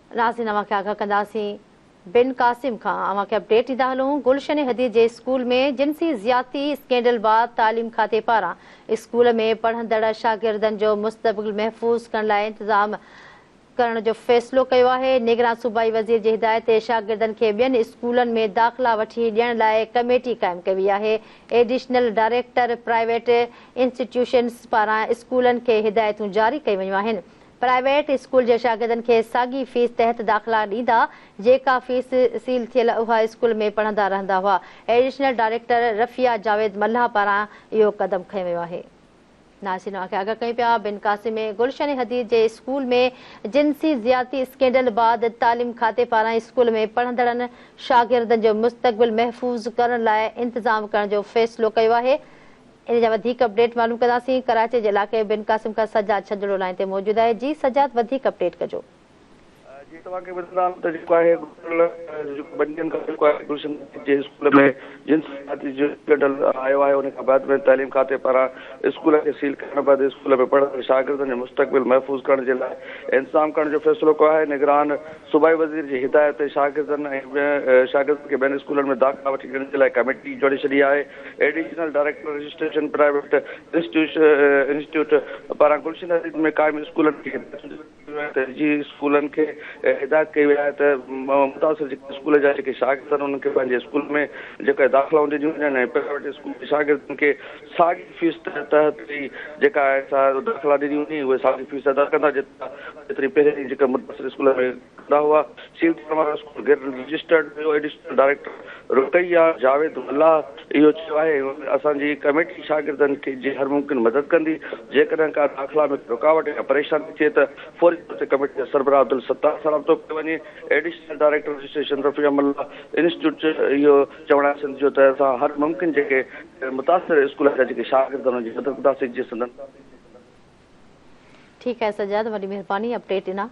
नाज़रीन अवांखे आगाह कंदासीं बिन कासिम खां। अवांखे अपडेट ॾींदा हलूं। गुलशन हदीद जे स्कूल में जिनसी ज़ियाती स्कैंडल बाद तालीम खाते पारां स्कूल में पढ़ंदड़ शागिर्दनि जो मुस्तक़बिल महफ़ूज़ करण लाइ इंतज़ाम करण जो फ़ैसिलो कयो आहे। निगरान सूबाई वज़ीर जी हिदायत ते शागिर्दनि खे ॿियनि स्कूलनि में दाख़िला वठी ॾियण लाइ कमेटी क़ाइमु कई वई आहे। एडिशनल डायरेक्टर प्राइवेट इंस्टीट्यूशन्स पारां स्कूलनि खे हिदायतूं जारी कयूं वयूं आहिनि। प्राइवेट स्कूल जे शागिर्दनि खे साॻी फीस तहत दाख़िला ॾींदा जेका फीस सील थियल उहा स्कूल में पढ़ंदा रहंदा हुआ। एडिशनल डायरेक्टर रफ़िया जावेद मल्हा पारां इहो क़दम खंयो वियो आहे। नाज़रीन खे आगाह कयूं पिया बिन कासिम में गुलशन हदीद जे स्कूल में जिनसी ज़ियाती स्कैंडल बाद तालीम खाते पारां स्कूल में पढ़ंदड़नि शागिर्दनि जो मुस्तक़बिल महफ़ूज़ करण लाइ इंतज़ाम करण जो फ़ैसिलो कयो आहे। इन जा वधीक अपडेट मालूम कंदासीं। कराची जे इलाइक़े बिन कासिम खां सजाद छजड़ो लाइन ते मौजूद आहे। जी सजाद, वधीक अपडेट कजो। जी तव्हांखे ॿुधायां त जेको आहे बंदियुनि खां जेको आहे गुलशन जे स्कूल में जिनसी जो स्कैंडल आयो आहे उन खां बाद में तालीम खाते पारां स्कूल खे सील करण बाद स्कूल में पढ़ंदड़ शागिर्दनि जो मुस्तक़बिल महफ़ूज़ करण जे लाइ इंतज़ाम करण जो फ़ैसिलो कयो आहे। निगरान सूबाई वज़ीर जी हिदायत ते शागिर्दनि खे ॿियनि स्कूलनि में दाख़िला वठी ॾियण जे लाइ कमेटी जोड़े छॾी आहे। Additional director registration private institute पारां गुलशन हदीद में क़ाइम स्कूलनि खे जी स्कूलनि खे हिदायत कई वई आहे त मुतासिर जेके स्कूल जा जेके शागिर्द आहिनि उन्हनि खे पंहिंजे स्कूल में जेके दाख़िलाऊं ॾिनियूं वञनि ऐं प्राइवेट स्कूल जे शागिर्दनि खे साॻी फीस तहत ई जेका आहे दाख़िला ॾिनी वञी उहे साॻी फीस अदा कंदा जेतिरी पहिरीं जेका मुतासिर स्कूल में कंदा हुआ। सील थियण वारा स्कूल गैर registered additional director Ruqaiya Javed Mallah इहो चयो आहे असांजी कमेटी शागिर्दनि खे जी हर मुमकिन मदद कंदी। जेकॾहिं का दाख़िला में रुकावट या परेशानी थिए त फौरी तौर ते कमेटी जा सरबराह अब्दुल सत्तार सां राब्तो कयो वञे। Additional director registration Rafia मल्हा institute इहो चवण आहे जो त असां हर मुमकिन जेके मुतासिर स्कूल जा जेके शागिर्द आहिनि उनजी मदद कंदासीं। जी संदन ठीकु आहे सजाद, वॾी महिरबानी अपडेट ॾिना।